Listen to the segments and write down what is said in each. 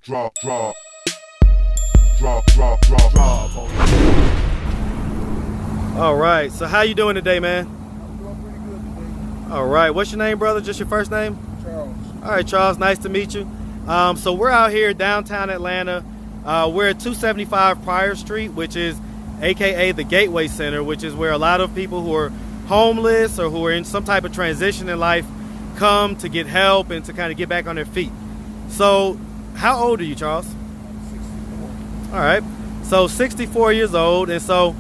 drop, drop, drop, drop, drop, drop. All right, so how you doing today, man? I'm doing pretty good today. All right, what's your name, brother? Just your first name? Charles. All right, Charles, nice to meet you. So we're out here downtown Atlanta. We're at 275 Pryor Street, which is AKA the Gateway Center, which is where a lot of people who are homeless or who are in some type of transition in life come to get help and to kind of get back on their feet. So how old are you, Charles? I'm 64. All right, so 64 years old. And so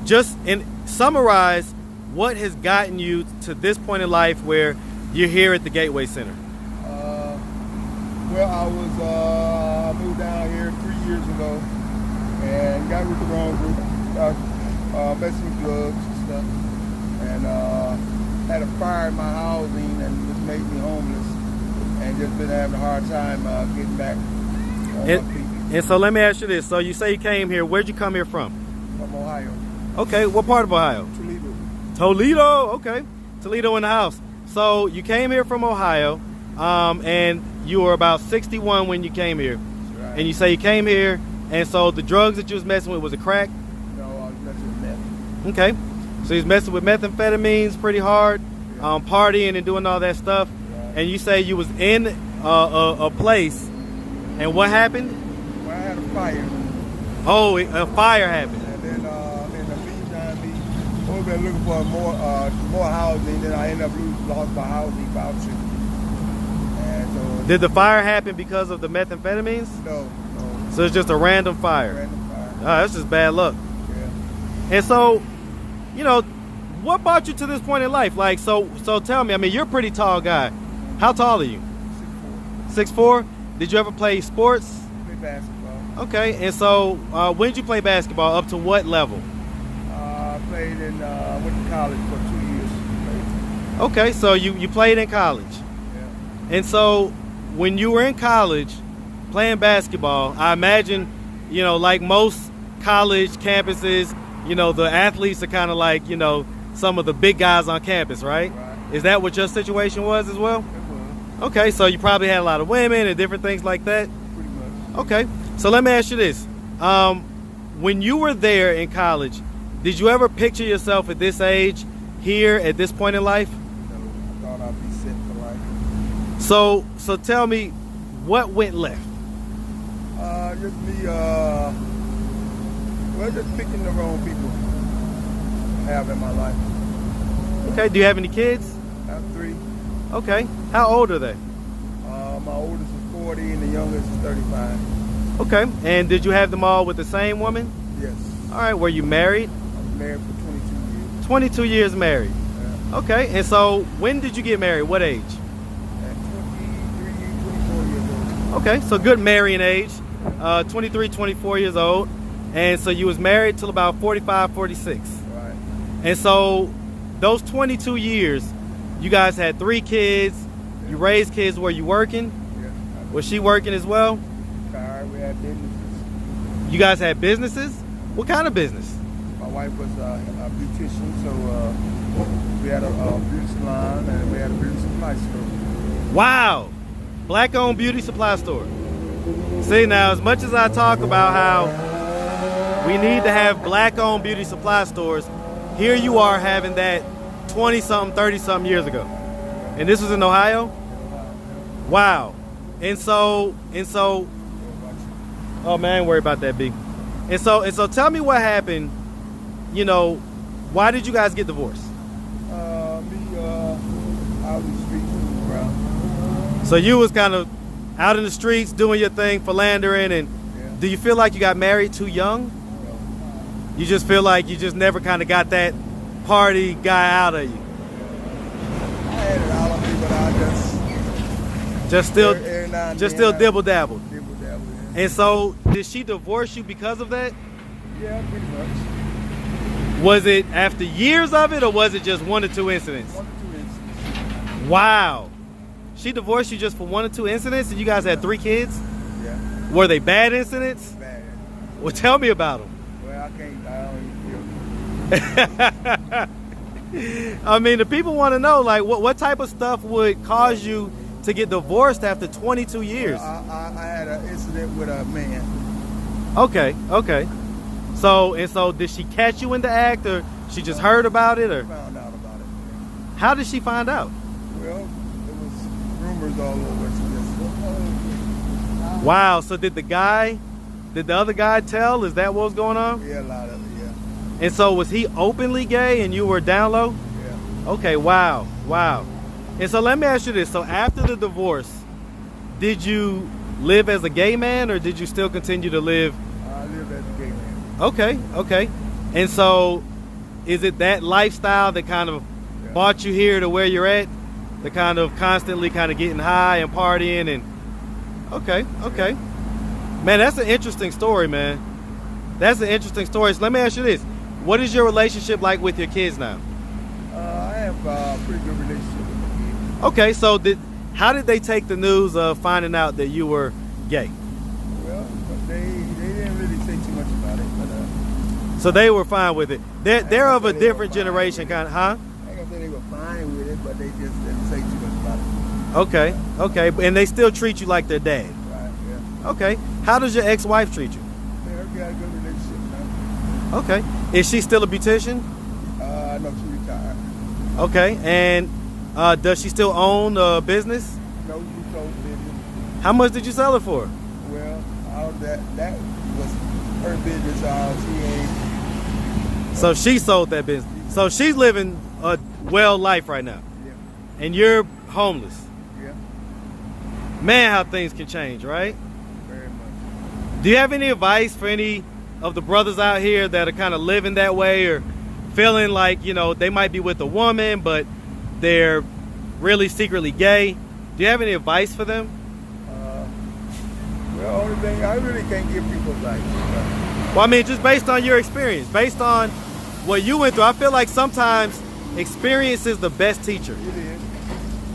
just summarize what has gotten you to this point in life where you're here at the Gateway Center. Well, I moved down here 3 years ago and got with the wrong group. Started messing with drugs and stuff. And had a fire in my housing and it made me homeless. And just been having a hard time getting back on my feet. And so let me ask you this. So you say you came here. Where'd you come here from? From Ohio. Okay, what part of Ohio? Toledo. Toledo, okay. Toledo in the house. So you came here from Ohio, and you were about 61 when you came here. That's right. And you say you came here, and so the drugs that you was messing with, was it crack? No, I was messing with meth. Okay. So you was messing with methamphetamines pretty hard, partying and doing all that stuff. Right. And you say you was in a place, and what happened? Well, I had a fire. Oh, a fire happened. And then in the meantime, we've been looking for more housing. Then I ended up lost my housing voucher. And so Did the fire happen because of the methamphetamines? no. So it's just a random fire. Random fire. Oh, that's just bad luck. Yeah. And so, you know, what brought you to this point in life? Like, so tell me, I mean, you're a pretty tall guy. How tall are you? 6'4"? Did you ever play sports? Play basketball. Okay, and so when did you play basketball? Up to what level? I played in went to college for 2 years. Okay, so you played in college. Yeah. And so when you were in college playing basketball, I imagine, you know, like most college campuses, you know, the athletes are kind of like, you know, some of the big guys on campus, right? Right. Is that what your situation was as well? It was Okay, so you probably had a lot of women and different things like that. pretty much. Okay, so let me ask you this. When you were there in college, did you ever picture yourself at this age here at this point in life? So I thought I'd be set for life. So tell me, what went left? Just me, just picking the wrong people to have in my life. Okay, do you have any kids? I have 3. Okay, how old are they? My oldest is 40 and the youngest is 35. Okay, and did you have them all with the same woman? Yes. All right, were you married? I was married for 22 years. 22 years married. Yeah. Okay, and so when did you get married? What age? At 24 years old. Okay, so good marrying age, 23, 24 years old. And so you was married till about 45, 46. Right. And so those 22 years, you guys had 3 kids, you raised kids. Were you working? Yeah. Was she working as well? We had businesses. You guys had businesses? What kind of business? My wife was a beautician, so we had a beauty salon and we had a beauty supply store. Wow, black-owned beauty supply store. See, now, as much as I talk about how we need to have black-owned beauty supply stores, here you are having that 20-something, 30-something years ago. And this was in Ohio? Wow. And so, oh man, I ain't worried about that, B. And so tell me what happened, you know, why did you guys get divorced? Out in the streets moving around. So you was kind of out in the streets doing your thing, philandering, and Yeah. do you feel like you got married too young? You just feel like you just never kind of got that party guy out of you? I had it all of me, but I Just still, every now and just then still dibble dabble. dibble dabble, yeah. And so did she divorce you because of that? Yeah, pretty much. Was it after years of it, or was it just 1 or 2 incidents? 1 or 2 instances. Wow. She divorced you just for 1 or 2 incidents, and you guys had 3 kids? Yeah, Were they bad incidents? bad. Well, tell me about them. Well, I don't even feel. I mean, the people want to know, like, what type of stuff would cause you to get divorced after 22 years? I had an incident with a man. Okay, okay. So did she catch you in the act, or she just heard about it, or Found out about it. how did she find out? Well, it was rumors all over. She just, Wow. So did the other guy tell? Is that what was going on? yeah, a lot of it, yeah. And so was he openly gay and you were down low? Yeah. Okay, wow, wow. And so let me ask you this. So after the divorce, did you live as a gay man, or did you still continue to live? I lived as a gay man. Okay, okay. And so is it that lifestyle that kind of brought you here to where you're at? The kind of constantly kind of getting high and partying and okay, okay. Man, that's an interesting story, man. That's an interesting story. So let me ask you this. What is your relationship like with your kids now? I have a pretty good relationship with my kids. Okay, so how did they take the news of finding out that you were gay? Well, but they didn't really say too much about it, but So they were fine with it. They're of a they were different fine generation, with it. kind of, huh? I ain't gonna say they were fine with it, but they just didn't say too much about it. Okay, okay. And they still treat you like their dad. Right, yeah. Okay. How does your ex-wife treat you? Yeah, we got a good relationship now. Okay. Is she still a beautician? No, she retired. Okay. And does she still own a business? No, we sold business. How much did you sell it for? Well, all that was her business. She ain't. So she sold that business. So she's living a well life right now. Yeah, And you're homeless. yeah, Man, how things can change, right? very much. Do you have any advice for any of the brothers out here that are kind of living that way, or feeling like, you know, they might be with a woman, but they're really secretly gay? Do you have any advice for them? Well, only thing I really can't give people advice. Well, I mean, just based on your experience, based on what you went through, I feel like sometimes experience is the best teacher. It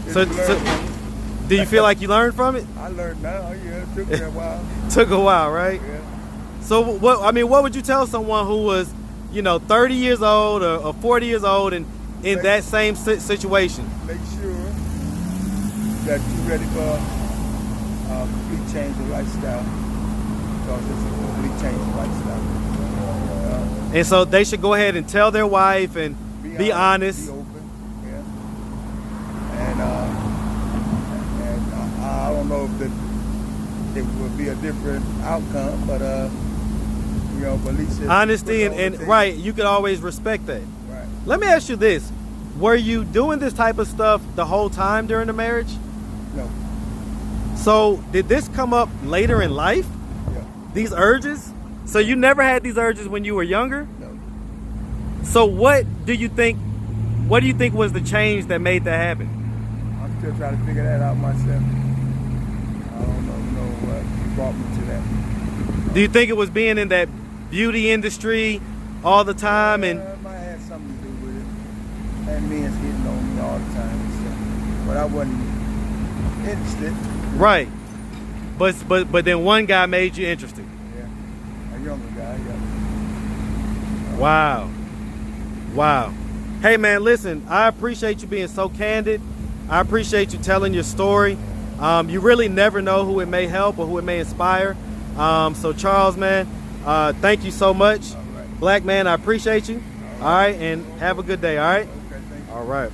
is. So, If you learn so from it. do you feel like you learned from it? I learned now. Yeah, it took me a while. Took a while, right? Yeah. So what would you tell someone who was, you know, 30 years old or 40 years old and in that same situation? Make sure that you're ready for a complete change of lifestyle, because it's a complete change of lifestyle. And so they should go ahead and tell their wife and be honest. Be open, yeah. And I don't know if it will be a different outcome, but you know, but at least it's Honesty put it on and the table. right, you could always respect that. Right. Let me ask you this. Were you doing this type of stuff the whole time during the marriage? No. So did this come up later in life? Yeah. These urges? So you never had these urges when you were younger? No. So what do you think was the change that made that happen? I'm still trying to figure that out myself. I don't know what brought me to that. Do you think it was being in that beauty industry all the time and It might have something to do with it. And men's hitting on me all the time and stuff. But I wasn't interested. right? But then one guy made you interested. Yeah. A younger guy, yeah. Wow. Wow. Hey man, listen, I appreciate you being so candid. I appreciate you telling your story. You really never know who it may help or who it may inspire. So Charles, man, thank you so much. All right. Black man, I appreciate you. All right, and have a good day, all right? Okay, thank you. All right.